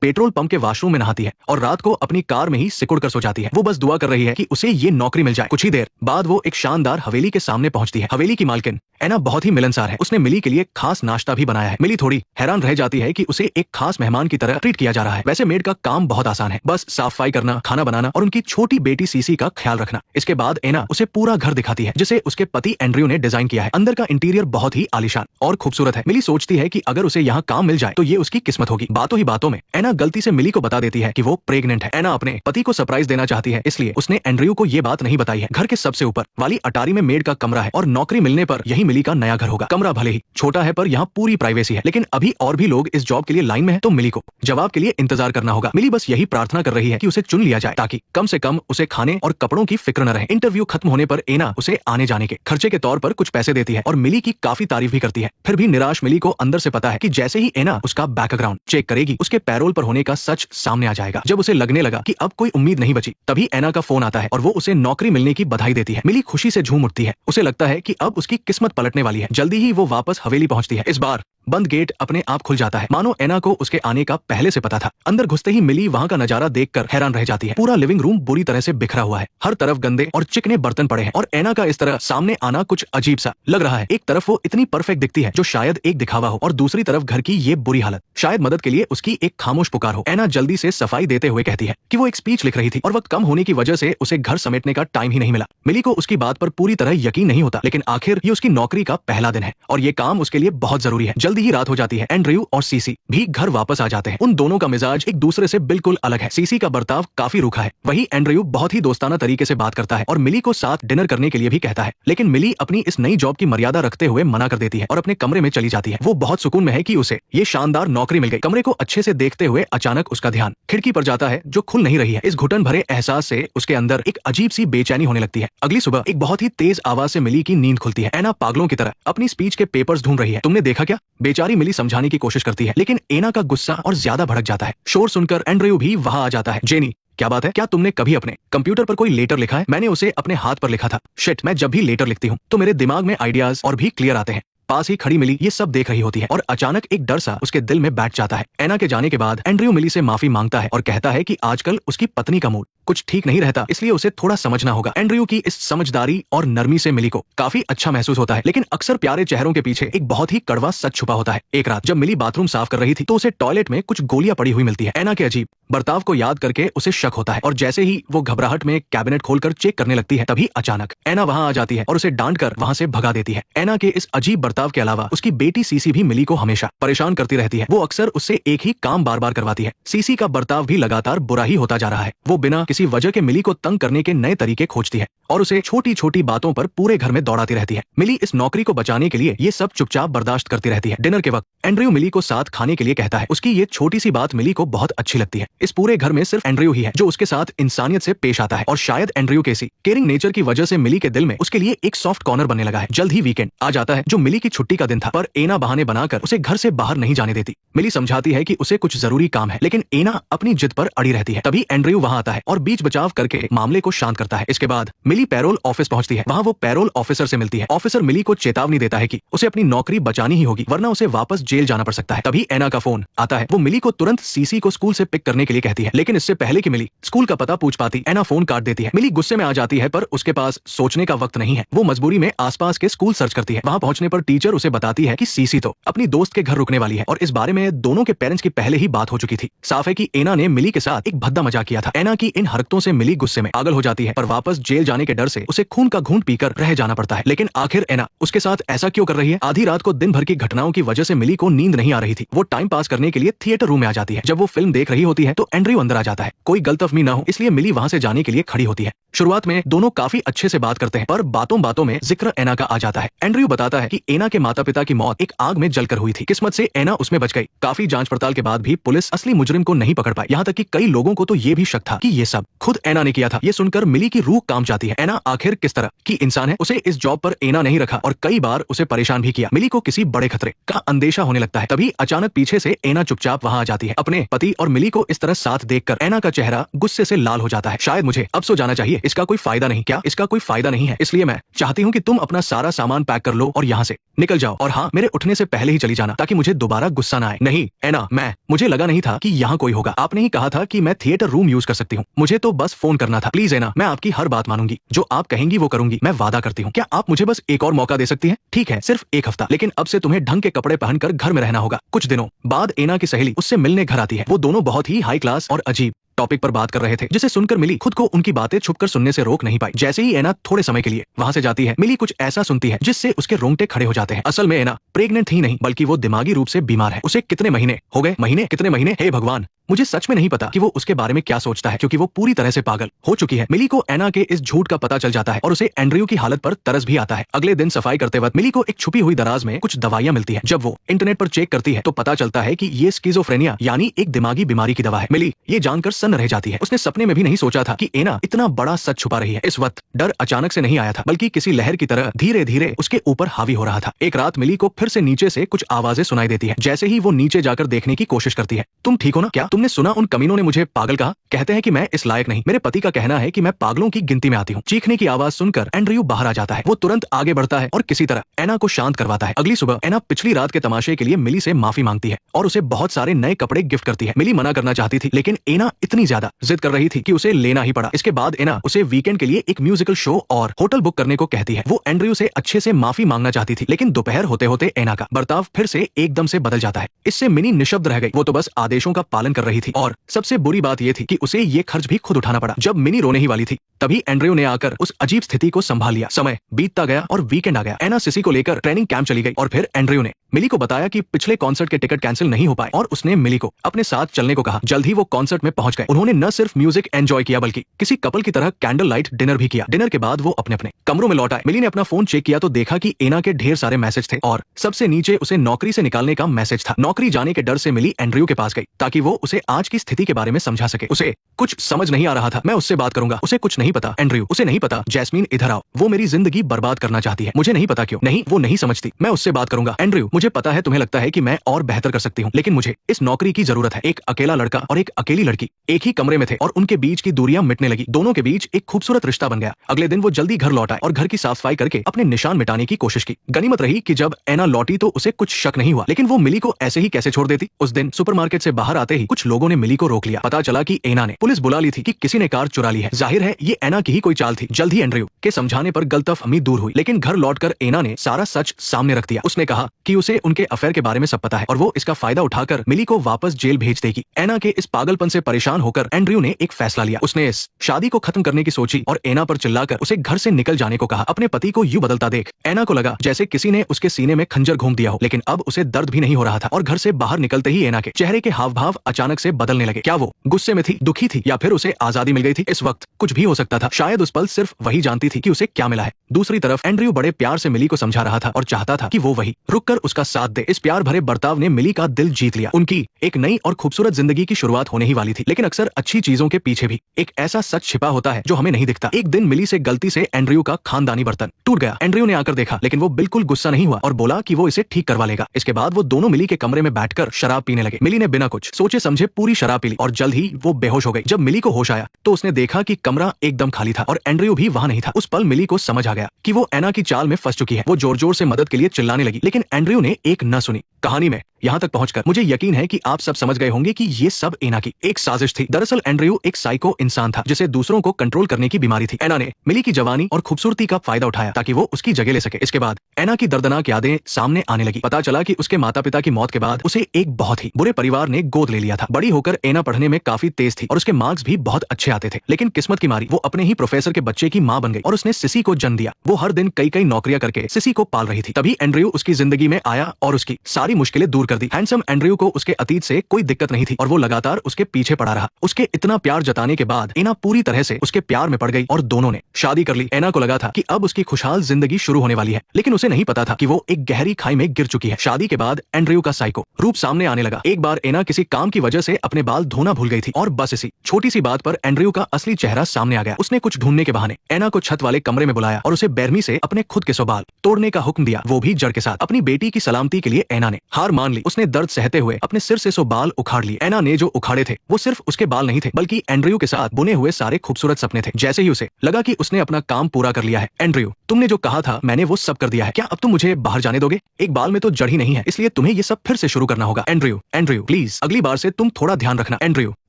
Petrol pump के washroom में नहाती है और रात को अपनी कार में ही सिकुड़ कर सो जाती है। वो बस दुआ कर रही है कि उसे ये नौकरी मिल जाए। कुछ ही देर बाद वो एक शानदार हवेली के सामने पहुंचती है। हवेली की मालकिन एना बहुत ही मिलनसार है। उसने मिली के लिए खास नाश्ता भी बनाया है। मिली थोड़ी हैरान रह जाती है कि उसे एक खास मेहमान की तरह ट्रीट किया जा रहा है। वैसे मेड का काम बहुत आसान है, बस साफ सफाई करना, खाना बनाना और उनकी छोटी बेटी सीसी का ख्याल रखना। इसके बाद एना उसे पूरा घर दिखाती है जिसे उसके पति एंड्रयू ने डिजाइन किया है। अंदर का इंटीरियर बहुत ही आलीशान और खूबसूरत है। मिली सोचती है कि अगर उसे यहाँ काम मिल जाए तो ये उसकी किस्मत होगी। बातों ही बातों में एना गलती से मिली को बता देती है कि वो प्रेग्नेंट है। एना अपने पति को सरप्राइज देना चाहती है, इसलिए उसने एंड्रयू को ये बात नहीं बताई है। घर के सबसे ऊपर वाली अटारी में मेड का कमरा है और नौकरी मिलने पर यही मिली का नया घर होगा। कमरा भले ही छोटा है पर यहाँ पूरी प्राइवेसी है, लेकिन अभी और भी लोग इस जॉब के लिए लाइन में है तो मिली को जवाब के लिए इंतजार करना होगा। मिली बस यही प्रार्थना कर रही है कि उसे चुन लिया जाए ताकि कम से कम उसे खाने और कपड़ों की फिक्र न रहे। इंटरव्यू खत्म होने पर एना उसे आने जाने के खर्चे के तौर पर कुछ पैसे देती है और मिली की काफी तारीफ भी करती है। फिर भी निराश मिली को अंदर से पता है कि जैसे ही एना उसका बैकग्राउंड चेक करेगी उसके पैरोल पर होने का सच सामने आ जाएगा। जब उसे लगने लगा कि अब कोई उम्मीद नहीं बची, तभी एना का फोन आता है और वो उसे नौकरी मिलने की बधाई देती है। मिली खुशी से झूम उठती है। उसे लगता है कि अब उसकी किस्मत पलटने वाली है। जल्दी ही वो वापस हवेली पहुंचती है। इस बार बंद गेट अपने आप खुल जाता है, मानो एना को उसके आने का पहले से पता था। अंदर घुसते ही मिली वहां का नजारा देखकर हैरान रह जाती है। पूरा लिविंग रूम बुरी तरह से बिखरा हुआ है, हर तरफ गंदे और चिकने बर्तन पड़े हैं और एना का इस तरह सामने आना कुछ अजीब सा लग रहा है। एक तरफ वो इतनी परफेक्ट दिखती है जो शायद एक दिखावा हो और दूसरी तरफ घर की ये बुरी हालत शायद मदद के लिए उसकी एक खामोश पुकार हो। एना जल्दी से सफाई देते हुए कहती है कि वो एक स्पीच लिख रही थी और वक्त कम होने की वजह से उसे घर समेटने का टाइम ही नहीं मिला। मिली को उसकी बात पर पूरी तरह यकीन नहीं होता, लेकिन आखिर ये उसकी नौकरी का पहला दिन है और ये काम उसके लिए बहुत जरूरी है। जल्दी ही रात हो जाती है। एंड्रयू और सीसी भी घर वापस आ जाते हैं। उन दोनों का मिजाज एक दूसरे से बिल्कुल अलग है। सीसी का बर्ताव काफी रूखा है, वहीं एंड्रयू बहुत ही दोस्ताना तरीके से बात करता है और मिली को साथ डिनर करने के लिए भी कहता है। लेकिन मिली अपनी इस नई जॉब की मर्यादा रखते हुए मना कर देती है और अपने कमरे में चली जाती है। वो बहुत सुकून में है कि उसे ये शानदार नौकरी मिल गई। कमरे को अच्छे से देखते हुए अचानक उसका ध्यान खिड़की पर जाता है जो खुल नहीं रही है। इस घुटन भरे एहसास से उसके अंदर एक अजीब सी बेचैनी होने लगती है। अगली सुबह एक बहुत ही तेज आवाज से मिली की नींद खुलती है। एना पागलों की तरह अपनी स्पीच के पेपर्स ढूंढ रही है। तुमने देखा क्या? बेचारी मिली समझाने की कोशिश करती है, लेकिन एना का गुस्सा और ज्यादा भड़क जाता है। शोर सुनकर एंड्रयू भी वहां आ जाता है। जेनी, क्या बात है? क्या तुमने कभी अपने कंप्यूटर पर कोई लेटर लिखा है? मैंने उसे अपने हाथ पर लिखा था। शिट, मैं जब भी लेटर लिखती हूँ तो मेरे दिमाग में आइडियाज और भी क्लियर आते हैं। पास ही खड़ी मिली ये सब देख रही होती है और अचानक एक डर सा उसके दिल में बैठ जाता है। एना के जाने के बाद एंड्रयू मिली से माफी मांगता है और कहता है कि आजकल उसकी पत्नी का मूड कुछ ठीक नहीं रहता, इसलिए उसे थोड़ा समझना होगा। एंड्रयू की इस समझदारी और नरमी से मिली को काफी अच्छा महसूस होता है, लेकिन अक्सर प्यारे चेहरों के पीछे एक बहुत ही कड़वा सच छुपा होता है। एक रात जब मिली बाथरूम साफ कर रही थी तो उसे टॉयलेट में कुछ गोलियां पड़ी हुई मिलती है। एना के अजीब बर्ताव को याद करके उसे शक होता है और जैसे ही वो घबराहट में कैबिनेट खोलकर चेक करने लगती है तभी अचानक एना वहां आ जाती है और उसे डांट कर वहां से भगा देती है। एना के इस अजीब बर्ताव के अलावा उसकी बेटी सीसी भी मिली को हमेशा परेशान करती रहती है। वो अक्सर उससे एक ही काम बार बार करवाती है। सीसी का बर्ताव भी लगातार बुरा ही होता जा रहा है। वो बिना किसी वजह के मिली को तंग करने के नए तरीके खोजती है और उसे छोटी छोटी बातों पर पूरे घर में दौड़ाती रहती है। मिली इस नौकरी को बचाने के लिए ये सब चुपचाप बर्दाश्त करती रहती है। डिनर के वक्त एंड्रयू मिली को साथ खाने के लिए कहता है। उसकी ये छोटी सी बात मिली को बहुत अच्छी लगती है। इस पूरे घर में सिर्फ एंड्रयू ही है जो उसके साथ इंसानियत से पेश आता है और शायद एंड्रयू के इसी केयरिंग नेचर की वजह से मिली के दिल में उसके लिए एक सॉफ्ट कॉर्नर बनने लगा है। जल्द ही वीकेंड आ जाता है जो मिली की छुट्टी का दिन था, पर एना बहाने बनाकर उसे घर से बाहर नहीं जाने देती। मिली समझाती है कि उसे कुछ जरूरी काम है, लेकिन एना अपनी जिद पर अड़ी रहती है। तभी एंड्रयू वहां आता है और बीच बचाव करके मामले को शांत करता है। इसके बाद मिली पैरोल ऑफिस पहुंचती है। वहां वो पैरोल ऑफिसर से मिलती है। ऑफिसर मिली को चेतावनी देता है कि उसे अपनी नौकरी बचानी ही होगी वरना उसे वापस जेल जाना पड़ सकता है। तभी एना का फोन आता है। वो मिली को तुरंत सीसी को स्कूल से पिक करने के लिए कहती है, लेकिन इससे पहले कि मिली स्कूल का पता पूछ पाती एना फोन काट देती है। मिली गुस्से में आ जाती है पर उसके पास सोचने का वक्त नहीं है। वो मजबूरी में आसपास के स्कूल सर्च करती है। वहां पहुंचने पर टीचर उसे बताती है कि सीसी तो अपनी दोस्त के घर रुकने वाली है और इस बारे में दोनों के पेरेंट्स की पहले ही बात हो चुकी थी। साफ है कि एना ने मिली के साथ एक भद्दा मजाक किया था। एना की इन हरकतों से मिली गुस्से में पागल हो जाती है, पर वापस जेल जाने के डर से उसे खून का घूंट पीकर रह जाना पड़ता है। लेकिन आखिर एना उसके साथ ऐसा क्यों कर रही है? आधी रात को दिन भर की घटनाओं की वजह से मिली को नींद नहीं आ रही थी। वो टाइम पास करने के लिए थिएटर रूम में आ जाती है। जब वो फिल्म देख रही होती है तो एंड्रयू अंदर आ जाता है। कोई गलतफहमी ना हो इसलिए मिली वहां से जाने के लिए खड़ी होती है। शुरुआत में दोनों काफी अच्छे से बात करते हैं, पर बातों बातों में जिक्र एना का आ जाता है। एंड्रयू बताता है कि एना के माता पिता की मौत एक आग में जलकर हुई थी। किस्मत से एना उसमें बच गई। काफी जांच पड़ताल के बाद भी पुलिस असली मुजरिम को नहीं पकड़ पाई। यहाँ तक कि कई लोगों को तो ये भी शक था कि ये सब खुद एना ने किया था। ये सुनकर मिली की रूह कांप जाती है। एना आखिर किस तरह की इंसान है? उसे इस जॉब पर एना नहीं रखा और कई बार उसे परेशान भी किया। मिली को किसी बड़े खतरे का अंदेशा होने लगता है। तभी अचानक पीछे से एना चुपचाप वहां आ जाती है। अपने पति और मिली को इस तरह साथ देखकर एना का चेहरा गुस्से से लाल हो जाता है। शायद मुझे अब सो जाना चाहिए, इसका कोई फायदा नहीं। क्या इसका कोई फायदा नहीं है? इसलिए मैं चाहती हूँ कि तुम अपना सारा सामान पैक कर लो और यहाँ से निकल जाओ, और हाँ, मेरे उठने से पहले ही चली जाना ताकि मुझे दोबारा गुस्सा ना आए। नहीं एना, मुझे लगा नहीं था कि यहाँ कोई होगा। आपने ही कहा था कि मैं थिएटर रूम यूज कर सकती हूँ, मुझे तो बस फोन करना था। प्लीज एना, मैं आपकी हर बात मानूंगी, जो आप कहेंगी वो करूंगी, मैं वादा करती हूँ। क्या आप मुझे बस एक और मौका दे सकती हैं? ठीक है, सिर्फ एक हफ्ता, लेकिन अब से तुम्हें ढंग के कपड़े पहनकर घर में रहना होगा। कुछ दिनों बाद एना की सहेली उससे मिलने घर आती है। वो दोनों बहुत ही हाई क्लास और अजीब टॉपिक पर बात कर रहे थे, जिसे सुनकर मिली खुद को उनकी बातें छुपकर सुनने से रोक नहीं पाई। जैसे ही एना थोड़े समय के लिए वहां से जाती है, मिली कुछ ऐसा सुनती है जिससे उसके रोंगटे खड़े हो जाते हैं। असल में एना प्रेग्नेंट ही नहीं, बल्कि वो दिमागी रूप से बीमार है। उसे कितने महीने हो गए? कितने महीने? हे भगवान, मुझे सच में नहीं पता कि वो उसके बारे में क्या सोचता है, क्योंकि वो पूरी तरह से पागल हो चुकी है। मिली को एना के इस झूठ का पता चल जाता है और उसे एंड्रयू की हालत पर तरस भी आता है। अगले दिन सफाई करते वक्त मिली को एक छुपी हुई दराज में कुछ दवाइयां मिलती है। जब वो इंटरनेट पर चेक करती है तो पता चलता है कि ये स्किज़ोफ्रेनिया यानी एक दिमागी बीमारी की दवा है। मिली ये जानकर सन्न रह जाती है। उसने सपने में भी नहीं सोचा था कि एना इतना बड़ा सच छुपा रही है। इस वक्त डर अचानक से नहीं आया था, बल्कि किसी लहर की तरह धीरे धीरे उसके ऊपर हावी हो रहा था। एक रात मिली को फिर से नीचे से कुछ आवाजें सुनाई देती है। जैसे ही वो नीचे जाकर देखने की कोशिश करती है, तुम ठीक हो ना? क्या तुमने सुना उन कमीनों ने मुझे पागल कहा? कहते हैं कि मैं इस लायक नहीं। मेरे पति का कहना है कि मैं पागलों की गिनती में आती हूँ। चीखने की आवाज सुनकर एंड्रयू बाहर आ जाता है। वो तुरंत आगे बढ़ता है और किसी तरह एना को शांत करवाता है। अगली सुबह एना पिछली रात के तमाशे के लिए मिली से माफी मांगती है और उसे बहुत सारे नए कपड़े गिफ्ट करती है। मिली मना करना चाहती थी, लेकिन एना इतनी ज्यादा जिद कर रही थी कि उसे लेना ही पड़ा। इसके बाद एना उसे वीकेंड के लिए एक म्यूजिकल शो और होटल बुक करने को कहती है। वो एंड्रयू से अच्छे से माफी मांगना चाहती थी, लेकिन दोपहर होते होते एना का बर्ताव फिर से एकदम से बदल जाता है। इससे मिनी निशब्द रह गई। वो तो बस आदेशों का पालन कर रही थी, और सबसे बुरी बात यह थी कि उसे ये खर्च भी खुद उठाना पड़ा। जब मिनी रोने ही वाली थी, तभी एंड्रयू ने आकर उस अजीब स्थिति को संभाल लिया। समय बीतता गया और वीकेंड आ गया। एना सिसी को लेकर ट्रेनिंग कैंप चली गई, और फिर एंड्रयू ने मिली को बताया कि पिछले कॉन्सर्ट के टिकट कैंसिल नहीं हो पाए, और उसने मिली को अपने साथ चलने को कहा। जल्द ही वो कॉन्सर्ट में पहुंच गए। उन्होंने न सिर्फ म्यूजिक एंजॉय किया, बल्कि किसी कपल की तरह कैंडल लाइट डिनर भी किया। डिनर के बाद वो अपने अपने कमरों में लौट आए। मिली ने अपना फोन चेक किया तो देखा कि एना के ढेर सारे मैसेज थे, और सबसे नीचे उसे नौकरी से निकालने का मैसेज था। नौकरी जाने के डर से मिली एंड्रयू के पास गई ताकि वो उसे आज की स्थिति के बारे में समझा सके। उसे कुछ समझ नहीं आ रहा था। मैं उससे बात करूंगा, उसे कुछ नहीं पता एंड्रयू, उसे नहीं पता। जैस्मीन इधर आओ, वो मेरी जिंदगी बर्बाद करना चाहती है, मुझे नहीं पता क्यों। नहीं, वो नहीं समझती। मैं उससे बात करूंगा। एंड्रयू, मुझे पता है तुम्हें लगता है कि मैं और बेहतर कर सकती हूँ, लेकिन मुझे इस नौकरी की जरूरत है। एक अकेला लड़का और एक अकेली लड़की एक ही कमरे में थे, और उनके बीच की दूरियां मिटने लगी। दोनों के बीच एक खूबसूरत रिश्ता बन गया। अगले दिन वो जल्दी घर लौट आए और घर की साफ सफाई करके अपने निशान मिटाने की कोशिश की। गनीमत रही कि जब एना लौटी तो उसे कुछ शक नहीं हुआ, लेकिन वो मिली को ऐसे ही कैसे छोड़ देती। उस दिन सुपरमार्केट से बाहर आते ही कुछ लोगों ने मिली को रोक लिया। पता चला कि एना ने पुलिस बुला ली थी कि किसी ने कार चुरा ली है। जाहिर है ये एना की ही कोई चाल थी। जल्द ही एंड्रयू के समझाने पर गलतफहमी दूर हुई, लेकिन घर लौटकर एना ने सारा सच सामने रख दिया। उसने कहा कि उसे उनके अफेयर के बारे में सब पता है, और वो इसका फायदा उठाकर मिली को वापस जेल भेज देगी। एना के इस पागलपन से परेशान होकर एंड्रयू ने एक फैसला लिया। उसने इस शादी को खत्म करने की सोची और एना पर चिल्लाकर उसे घर से निकल जाने को कहा। अपने पति को यूं बदलता देख एना को लगा जैसे किसी ने उसके सीने में खंजर घूम दिया हो, लेकिन अब उसे दर्द भी नहीं हो रहा था। और घर से बाहर निकलते ही एना के चेहरे के हाव भाव अचानक से बदलने लगे। क्या वो गुस्से में थी, दुखी थी, या फिर उसे आजादी मिल गई थी? इस वक्त कुछ भी हो सकता था। शायद उस पल सिर्फ वही जानती थी कि उसे क्या मिला है। दूसरी तरफ एंड्रयू बड़े प्यार से मिली को समझा रहा था और चाहता था कि वो वही रुककर उसका साथ दे। इस प्यार भरे बर्ताव ने मिली का दिल जीत लिया। उनकी एक नई और खूबसूरत जिंदगी की शुरुआत होने ही वाली थी, लेकिन अक्सर अच्छी चीजों के पीछे भी एक ऐसा सच छिपा होता है जो हमें नहीं दिखता। एक दिन मिली से गलती से एंड्रयू का खानदानी बर्तन टूट गया। एंड्रयू ने आकर देखा, लेकिन वो बिल्कुल गुस्सा नहीं हुआ और बोला कि वो इसे ठीक करवा लेगा। इसके बाद वो दोनों मिली के कमरे में बैठकर शराब पीने लगे। मिली ने बिना कुछ सोचे समझे पूरी शराब पी ली और जल्द ही वो बेहोश हो गई। जब मिली को होश आया तो उसने देखा कि कमरा एकदम खाली था और एंड्रयू भी वहां नहीं था। उस पल मिली को समझ आ गया कि वो एना की चाल में फंस चुकी है। वो जोर जोर से मदद के लिए चिल्लाने लगी, लेकिन एंड्रयू ने एक न सुनी। कहानी में यहाँ तक पहुंचकर मुझे यकीन है कि आप सब समझ गए होंगे कि ये सब एना की एक साजिश थी। दरअसल एंड्रयू एक साइको इंसान था जिसे दूसरों को कंट्रोल करने की बीमारी थी। एना ने मिली की जवानी और खूबसूरती का फायदा उठाया ताकि वो उसकी जगह ले सके। इसके बाद एना की दर्दनाक यादें सामने आने लगी। पता चला कि उसके माता पिता की मौत के बाद उसे एक बहुत ही बुरे परिवार ने गोद ले लिया था। बड़ी होकर एना पढ़ने में काफी तेज थी और उसके मार्क्स भी बहुत अच्छे आते थे, लेकिन किस्मत की मारी वो अपने ही प्रोफेसर के बच्चे की मां बन गई और उसने सिसी को जन्म दिया। वो हर दिन कई कई नौकरियां करके सिसी को पाल रही थी। तभी एंड्रयू उसकी जिंदगी में आया और उसकी सारी मुश्किलें दूर कर दी। हैंडसम एंड्रयू को उसके अतीत से कोई दिक्कत नहीं थी और वो लगातार उसके पीछे पड़ा रहा। उसके इतना प्यार जताने के बाद एना पूरी तरह से उसके प्यार में पड़ गई और दोनों ने शादी कर ली। एना को लगा था कि अब उसकी खुशहाल जिंदगी शुरू होने वाली है, लेकिन उसे नहीं पता था कि वो एक गहरी खाई में गिर चुकी है। शादी के बाद एंड्रयू का साइको रूप सामने आने लगा। एक बार एना किसी काम की वजह वजह से अपने बाल धोना भूल गई थी और बस इसी छोटी सी बात पर एंड्रयू का असली चेहरा सामने आ गया। उसने कुछ ढूंढने के बहाने एना को छत वाले कमरे में बुलाया और उसे बेरहमी से अपने खुद के 100 बाल तोड़ने का हुक्म दिया, वो भी जड़ के साथ। अपनी बेटी की सलामती के लिए एना ने हार मान ली। उसने दर्द सहते हुए अपने सिर से 100 बाल उखाड़ लिए। एना ने जो उखाड़े थे वो सिर्फ उसके बाल नहीं थे, बल्कि एंड्रयू के साथ बुने हुए सारे खूबसूरत सपने थे। जैसे ही उसे लगा कि उसने अपना काम पूरा कर लिया है, एंड्रयू तुमने जो कहा था मैंने वो सब कर दिया है, क्या अब तुम मुझे बाहर जाने दोगे? एक बाल में तो जड़ ही नहीं है, इसलिए तुम्हें ये सब फिर से शुरू करना होगा। एंड्रयू एंड्रयू प्लीज अगली बार से तुम थोड़ा ध्यान रखना। Andrew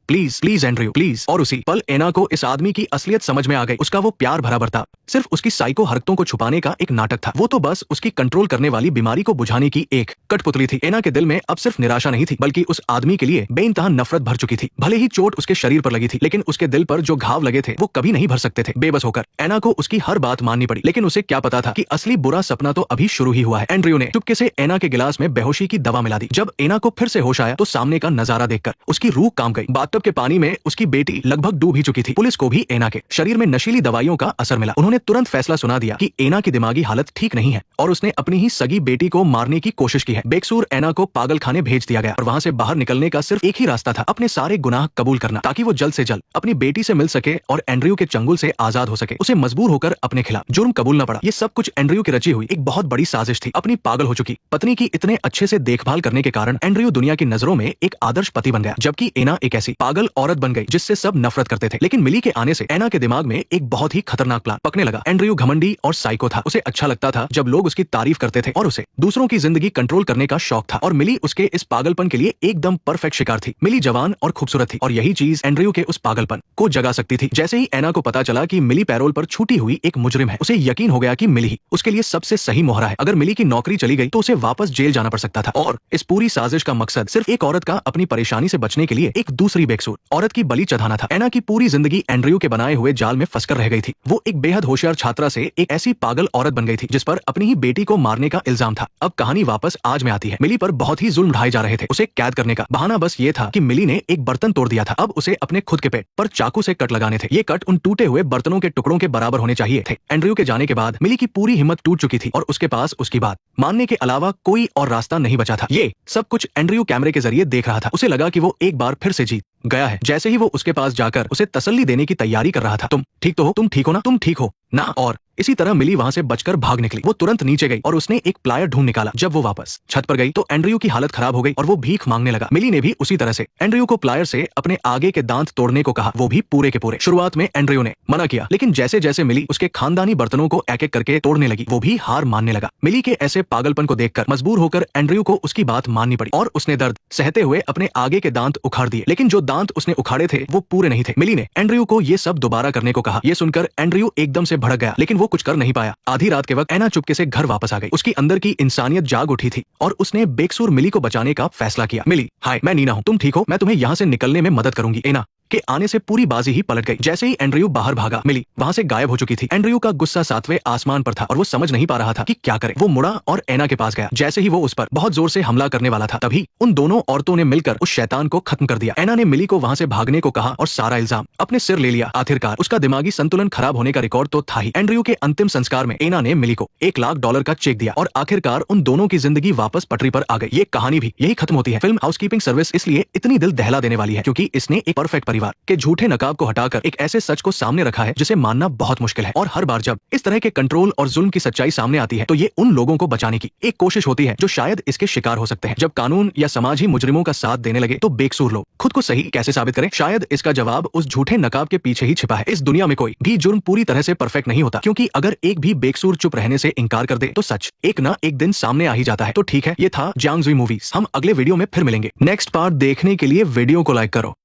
please please Andrew please. और उसी पल एना को इस आदमी की असलियत समझ में आ गई। उसका वो प्यार भरा बर्ताव सिर्फ उसकी साइको हरकतों को छुपाने का एक नाटक था। वो तो बस उसकी कंट्रोल करने वाली बीमारी को बुझाने की एक कठपुतली थी। एना के दिल में अब सिर्फ निराशा नहीं थी, बल्कि उस आदमी के लिए बेइंतहा नफरत भर चुकी थी। भले ही चोट उसके शरीर पर लगी थी, लेकिन उसके दिल पर जो घाव लगे थे वो कभी नहीं भर सकते थे। बेबस होकर एना को उसकी हर बात माननी पड़ी, लेकिन उसे क्या पता था कि असली बुरा सपना तो अभी शुरू ही हुआ है। एंड्रयू ने चुपके से एना के गिलास में बेहोशी की दवा मिला दी। जब एना को फिर से होश आया तो सामने का नजारा देखकर उसकी रूह कांप गई। बाथटब के पानी में उसकी बेटी लगभग डूब ही चुकी थी। पुलिस को भी एना के शरीर में नशीली दवाइयों का असर मिला। उन्होंने तुरंत फैसला सुना दिया कि एना की दिमागी हालत ठीक नहीं है और उसने अपनी ही सगी बेटी को मारने की कोशिश की है। बेकसूर एना को पागल खाने भेज दिया गया और वहां से बाहर निकलने का सिर्फ एक ही रास्ता था, अपने सारे गुनाह कबूल करना, ताकि वो जल्द से जल्द अपनी बेटी से मिल सके और एंड्रयू के चंगुल से आजाद हो सके। उसे मजबूर होकर अपने खिलाफ जुर्म कबूलना पड़ा। ये सब कुछ एंड्रयू की रची हुई एक बहुत बड़ी साजिश थी। अपनी पागल हो चुकी पत्नी की इतने अच्छे से देखभाल करने के कारण एंड्रयू दुनिया की नजरों में एक आदर्श पति बन गया, जबकि एना एक ऐसी पागल औरत बन गई जिससे सब नफरत करते थे। लेकिन मिली के आने से एना के दिमाग में एक बहुत ही खतरनाक प्लान पकने लगा। एंड्रयू घमंडी और साइको था। उसे अच्छा लगता था जब लोग उसकी तारीफ करते थे और उसे दूसरों की जिंदगी कंट्रोल करने का शौक था। और मिली उसके इस पागलपन के लिए एकदम परफेक्ट शिकार थी। मिली जवान और खूबसूरत थी और यही चीज एंड्रयू के उस पागलपन को जगा सकती थी। जैसे ही एना को पता चला कि मिली पैरोल पर छूटी हुई एक मुजरिम है, उसे यकीन हो गया कि मिली ही उसके लिए सबसे सही मोहरा है। अगर मिली की नौकरी चली गई तो उसे वापस जेल जाना पड़ सकता था और इस पूरी साजिश का मकसद सिर्फ एक औरत का अपनी परेशानी से बचने के लिए एक दूसरी बेकसूर औरत की बलि चढ़ाना था। एना की पूरी जिंदगी एंड्रयू के बनाए हुए जाल में फंसकर रह गई थी। वो एक बेहद होशियार छात्रा से एक ऐसी पागल औरत बन गई थी जिस पर अपनी ही बेटी को मारने का इल्जाम था। अब कहानी वापस आज में आती है। मिली पर बहुत ही जुल्म ढाए जा रहे थे। उसे कैद करने का बहाना बस ये था कि मिली ने एक बर्तन तोड़ दिया था। अब उसे अपने खुद के पेट पर चाकू से कट लगाने थे। ये कट उन टूटे हुए बर्तनों के टुकड़ों के बराबर होने चाहिए थे। एंड्रयू के जाने के बाद मिली की पूरी हिम्मत टूट चुकी थी और उसके पास उसकी बात मानने के अलावा कोई और रास्ता नहीं बचा था। ये सब कुछ एंड्रयू कैमरे के जरिए देख रहा था। उसे लगा कि वो एक बार फिर से जीत गया है। जैसे ही वो उसके पास जाकर उसे तसल्ली देने की तैयारी कर रहा था, तुम ठीक तो हो, तुम ठीक हो ना, तुम ठीक हो ना। और इसी तरह मिली वहां से बचकर भाग निकली। वो तुरंत नीचे गई और उसने एक प्लायर ढूंढ निकाला। जब वो वापस छत पर गई तो एंड्रयू की हालत खराब हो गई और वो भीख मांगने लगा। मिली ने भी उसी तरह से एंड्रयू को प्लायर से अपने आगे के दांत तोड़ने को कहा, वो भी पूरे के पूरे। शुरुआत में एंड्रयू ने मना किया, लेकिन जैसे जैसे मिली उसके खानदानी बर्तनों को एक एक करके तोड़ने लगी, वो भी हार मानने लगा। मिली के ऐसे पागलपन को देखकर मजबूर होकर एंड्रयू को उसकी बात माननी पड़ी और उसने दर्द सहते हुए अपने आगे के दांत उखाड़ दिए। लेकिन जो दांत उसने उखाड़े थे वो पूरे नहीं थे। मिली ने एंड्रयू को ये सब दोबारा करने को कहा। ये सुनकर एंड्रयू एकदम से भड़क गया, लेकिन वो कुछ कर नहीं पाया। आधी रात के वक्त एना चुपके से घर वापस आ गई। उसकी अंदर की इंसानियत जाग उठी थी और उसने बेकसूर मिली को बचाने का फैसला किया। मिली, हाय, मैं नीना हूँ, तुम ठीक हो? मैं तुम्हें यहाँ से निकलने में मदद करूंगी। एना के आने से पूरी बाजी ही पलट गई। जैसे ही एंड्रयू बाहर भागा, मिली वहां से गायब हो चुकी थी। एंड्रयू का गुस्सा 7वें आसमान पर था और वो समझ नहीं पा रहा था कि क्या करे। वो मुड़ा और एना के पास गया। जैसे ही वो उस पर बहुत जोर से हमला करने वाला था, तभी उन दोनों औरतों ने मिलकर उस शैतान को खत्म कर दिया। एना ने मिली को वहां से भागने को कहा और सारा इल्जाम अपने सिर ले लिया। आखिरकार उसका दिमागी संतुलन खराब होने का रिकॉर्ड तो था ही। एंड्रयू के अंतिम संस्कार में एना ने मिली को $1,00,000 का चेक दिया और आखिरकार उन दोनों की जिंदगी वापस पटरी पर आ गई। ये कहानी भी यही खत्म होती है। फिल्म हाउसकीपिंग सर्विस इसलिए इतनी दिल दहला देने वाली है क्योंकि इसने एक परफेक्ट परिवार के झूठे नकाब को हटाकर एक ऐसे सच को सामने रखा है जिसे मानना बहुत मुश्किल है। और हर बार जब इस तरह के कंट्रोल और जुल्म की सच्चाई सामने आती है तो ये उन लोगों को बचाने की एक कोशिश होती है जो शायद इसके शिकार हो सकते हैं। जब कानून या समाज ही मुजरिमों का साथ देने लगे तो बेकसूर लोग खुद को सही कैसे साबित करें? शायद इसका जवाब उस झूठे नकाब के पीछे ही छिपा है। इस दुनिया में कोई भी जुर्म पूरी तरह से परफेक्ट नहीं होता, क्योंकि अगर एक भी बेकसूर चुप रहने से इनकार कर दे तो सच एक ना एक दिन सामने आ ही जाता है। तो ठीक है, ये था जियांग जुई मूवीज। हम अगले वीडियो में फिर मिलेंगे। नेक्स्ट पार्ट देखने के लिए वीडियो को लाइक करो।